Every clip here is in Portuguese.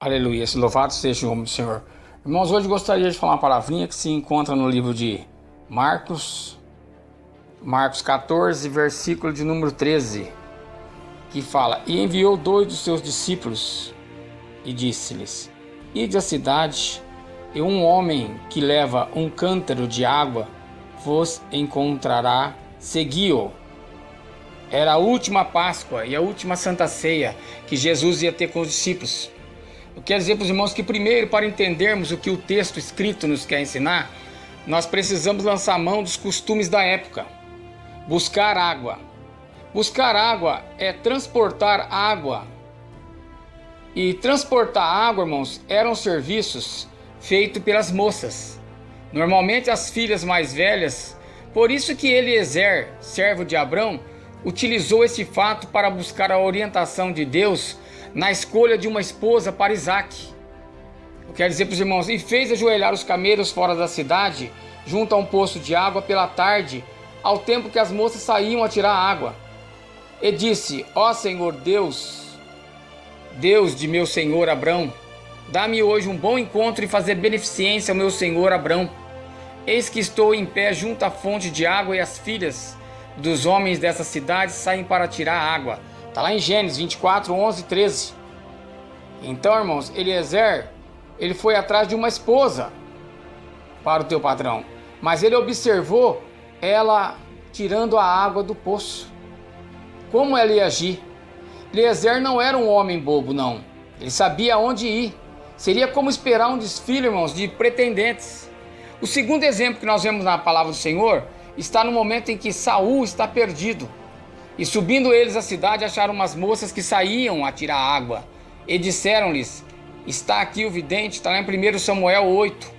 Aleluia, louvado seja o nome do Senhor. Irmãos, hoje gostaria de falar uma palavrinha que se encontra no livro de Marcos 14, versículo de número 13, que fala: E enviou 2 dos seus discípulos e disse-lhes: Ide à cidade, e um homem que leva um cântaro de água vos encontrará, segui-o. Era a última Páscoa e a última Santa Ceia que Jesus ia ter com os discípulos. Eu quero dizer para os irmãos que primeiro, para entendermos o que o texto escrito nos quer ensinar, nós precisamos lançar mão dos costumes da época. Buscar água. Buscar água é transportar água. E transportar água, irmãos, eram serviços feitos pelas moças. Normalmente as filhas mais velhas. Por isso que Eliezer, servo de Abrão, utilizou esse fato para buscar a orientação de Deus na escolha de uma esposa para Isaac. Eu quero dizer para os irmãos: e fez ajoelhar os camelos fora da cidade, junto a um poço de água pela tarde, ao tempo que as moças saíam a tirar água. E disse: Ó Senhor Deus, Deus de meu senhor Abrão, dá-me hoje um bom encontro e fazer beneficência ao meu senhor Abrão. Eis que estou em pé junto à fonte de água, e as filhas dos homens dessa cidade saem para tirar água. Está lá em Gênesis 24, 11 e 13. Então, irmãos, Eliezer, ele foi atrás de uma esposa para o teu patrão, mas ele observou ela tirando a água do poço. Como ela ia agir? Eliezer não era um homem bobo, não. Ele sabia aonde ir. Seria como esperar um desfile, irmãos, de pretendentes. O segundo exemplo que nós vemos na palavra do Senhor está no momento em que Saul está perdido. E subindo eles à cidade, acharam umas moças que saíam a tirar água. E disseram-lhes: Está aqui o vidente, está lá em 1 Samuel 8.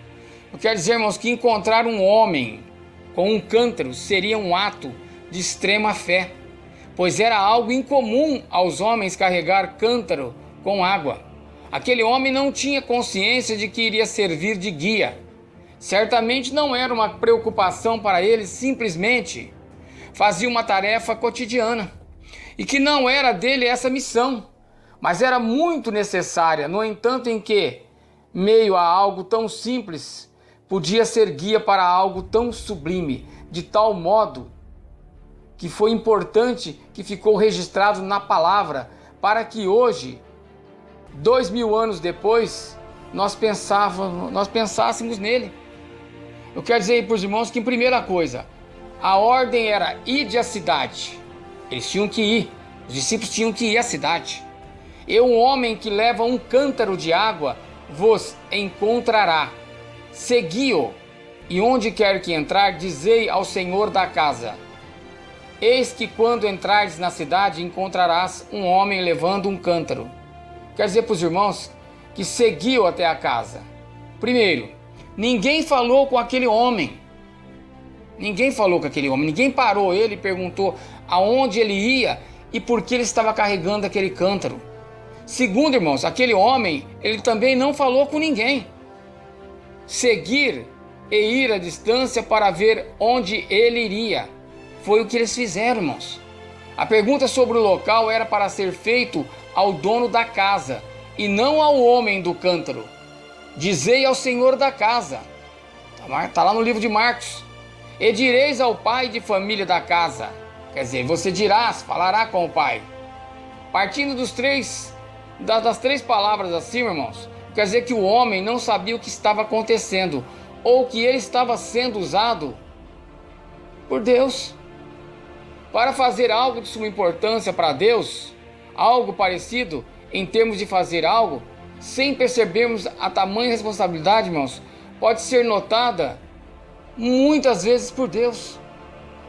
Eu quero dizer, irmãos, que encontrar um homem com um cântaro seria um ato de extrema fé, pois era algo incomum aos homens carregar cântaro com água. Aquele homem não tinha consciência de que iria servir de guia. Certamente não era uma preocupação para ele, simplesmente fazia uma tarefa cotidiana, e que não era dele essa missão, mas era muito necessária. No entanto, em que, meio a algo tão simples, podia ser guia para algo tão sublime, de tal modo que foi importante que ficou registrado na palavra, para que hoje, 2000 anos depois, nós pensássemos nele. Eu quero dizer aí para os irmãos que, em primeira coisa, a ordem era: ide à cidade. Eles tinham que ir, os discípulos tinham que ir à cidade. E um homem que leva um cântaro de água vos encontrará. Segui-o, e onde quer que entrar, dizei ao senhor da casa: Eis que quando entrares na cidade, encontrarás um homem levando um cântaro. Quer dizer para os irmãos que seguiu até a casa. Primeiro, ninguém falou com aquele homem. Ninguém falou com aquele homem, ninguém parou ele e perguntou aonde ele ia e por que ele estava carregando aquele cântaro. Segundo, irmãos, aquele homem, ele também não falou com ninguém. Seguir e ir à distância para ver onde ele iria. Foi o que eles fizeram, irmãos. A pergunta sobre o local era para ser feito ao dono da casa e não ao homem do cântaro. Dizei ao senhor da casa. Está lá no livro de Marcos. E direis ao pai de família da casa. Quer dizer, você dirás, falará com o pai. Partindo das três palavras assim, irmãos, quer dizer que o homem não sabia o que estava acontecendo, ou que ele estava sendo usado por Deus para fazer algo de suma importância para Deus, algo parecido em termos de fazer algo, sem percebermos a tamanha responsabilidade, irmãos, pode ser notada muitas vezes por Deus.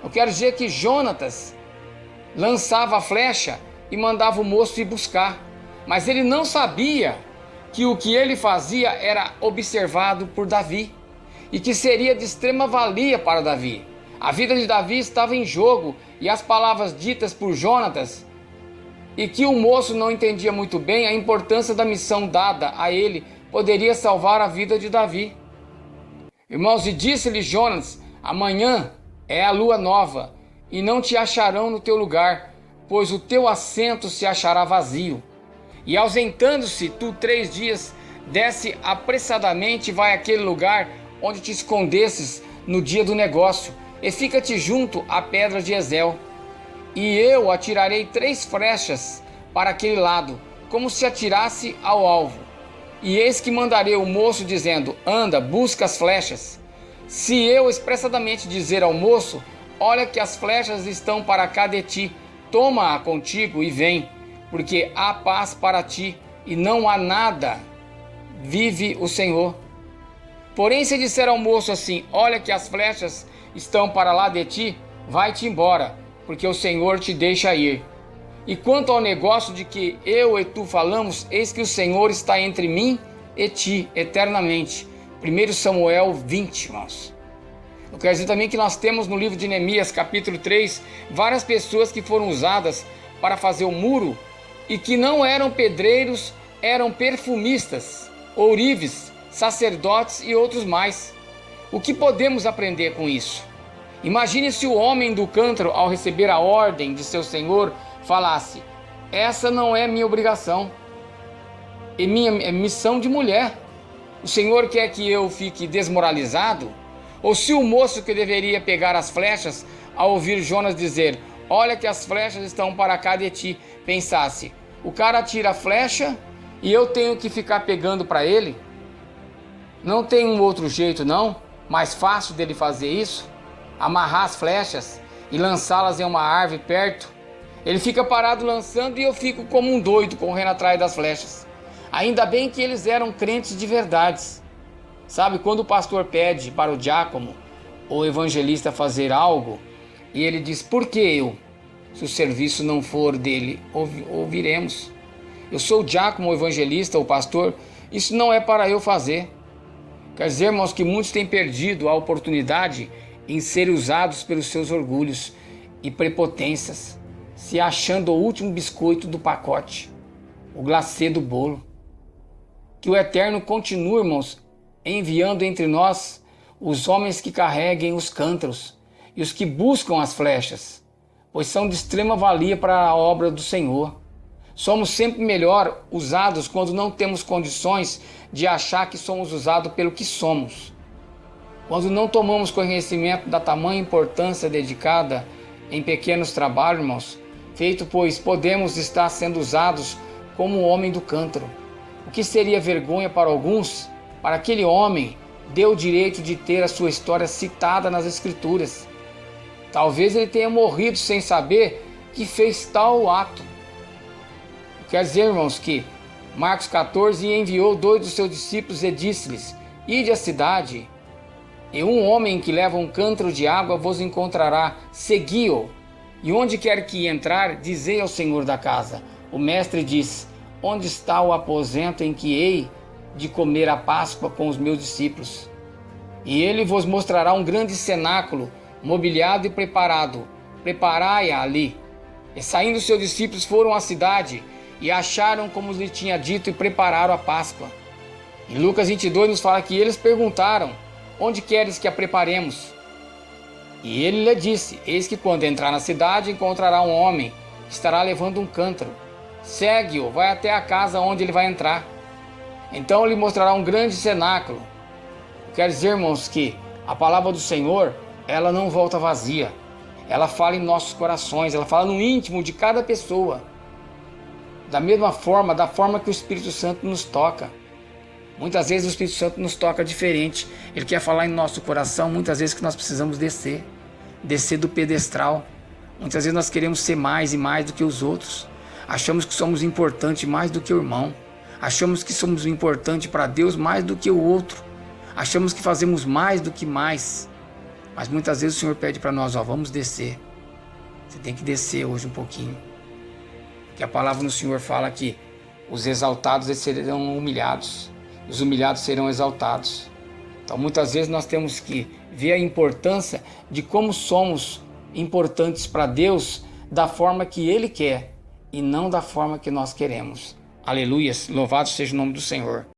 Eu quero dizer que Jonatas lançava a flecha e mandava o moço ir buscar, mas ele não sabia que o que ele fazia era observado por Davi e que seria de extrema valia para Davi. A vida de Davi estava em jogo, e as palavras ditas por Jonatas, e que o moço não entendia muito bem a importância da missão dada a ele, poderia salvar a vida de Davi. Irmãos, e disse-lhe Jonas: Amanhã é a lua nova, e não te acharão no teu lugar, pois o teu assento se achará vazio. E ausentando-se tu 3 dias, desce apressadamente e vai àquele lugar onde te escondesses no dia do negócio, e fica-te junto à pedra de Ezel. E eu atirarei 3 flechas para aquele lado, como se atirasse ao alvo. E eis que mandarei o moço dizendo: anda, busca as flechas. Se eu expressadamente dizer ao moço: olha que as flechas estão para cá de ti, toma-a contigo e vem, porque há paz para ti e não há nada, vive o Senhor. Porém, se disser ao moço assim: olha que as flechas estão para lá de ti, vai-te embora, porque o Senhor te deixa ir. E quanto ao negócio de que eu e tu falamos, eis que o Senhor está entre mim e ti eternamente. 1 Samuel 20, irmãos. Eu quero dizer também que nós temos no livro de Neemias, capítulo 3, várias pessoas que foram usadas para fazer o muro e que não eram pedreiros, eram perfumistas, ourives, sacerdotes e outros mais. O que podemos aprender com isso? Imagine se o homem do cântaro, ao receber a ordem de seu senhor, falasse: essa não é minha obrigação, é minha missão de mulher. O Senhor quer que eu fique desmoralizado? Ou se o moço que deveria pegar as flechas, ao ouvir Jonas dizer: olha que as flechas estão para cá de ti, pensasse: o cara tira a flecha e eu tenho que ficar pegando para ele? Não tem um outro jeito não? Mais fácil dele fazer isso? Amarrar as flechas e lançá-las em uma árvore perto? Ele fica parado lançando e eu fico como um doido correndo atrás das flechas. Ainda bem que eles eram crentes de verdade. Sabe, quando o pastor pede para o diácono ou evangelista fazer algo, e ele diz: por que eu? Se o serviço não for dele, ouviremos. Eu sou o diácono, o evangelista, o pastor, isso não é para eu fazer. Quer dizer, irmãos, que muitos têm perdido a oportunidade em serem usados pelos seus orgulhos e prepotências, se achando o último biscoito do pacote, o glacê do bolo. Que o Eterno continue, irmãos, enviando entre nós os homens que carreguem os cântaros e os que buscam as flechas, pois são de extrema valia para a obra do Senhor. Somos sempre melhor usados quando não temos condições de achar que somos usados pelo que somos. Quando não tomamos conhecimento da tamanha importância dedicada em pequenos trabalhos, irmãos, feito pois podemos estar sendo usados como o homem do cântaro. O que seria vergonha para alguns, para aquele homem deu o direito de ter a sua história citada nas Escrituras. Talvez ele tenha morrido sem saber que fez tal ato. Quer dizer, irmãos, que Marcos 14 enviou 2 dos seus discípulos e disse-lhes: ide à cidade, e um homem que leva um cântaro de água vos encontrará, segui-o. E onde quer que entrar, dizei ao senhor da casa: o mestre diz: onde está o aposento em que hei de comer a Páscoa com os meus discípulos? E ele vos mostrará um grande cenáculo, mobiliado e preparado. Preparai-a ali. E saindo seus discípulos foram à cidade, e acharam como lhe tinha dito, e prepararam a Páscoa. Em Lucas 22 nos fala que eles perguntaram: onde queres que a preparemos? E ele lhe disse: eis que quando entrar na cidade encontrará um homem que estará levando um cântaro. Segue-o, vai até a casa onde ele vai entrar. Então lhe mostrará um grande cenáculo. Quer dizer, irmãos, que a palavra do Senhor, ela não volta vazia. Ela fala em nossos corações, ela fala no íntimo de cada pessoa. Da mesma forma, da forma que o Espírito Santo nos toca. Muitas vezes o Espírito Santo nos toca diferente. Ele quer falar em nosso coração, muitas vezes que nós precisamos descer do pedestral. Muitas vezes nós queremos ser mais e mais do que os outros. Achamos que somos importantes mais do que o irmão. Achamos que somos importantes para Deus mais do que o outro. Achamos que fazemos mais do que mais. Mas muitas vezes o Senhor pede para nós: vamos descer. Você tem que descer hoje um pouquinho. Que a palavra do Senhor fala que os exaltados serão humilhados, os humilhados serão exaltados. Então muitas vezes nós temos que ver a importância de como somos importantes para Deus, da forma que Ele quer e não da forma que nós queremos. Aleluias, louvado seja o nome do Senhor.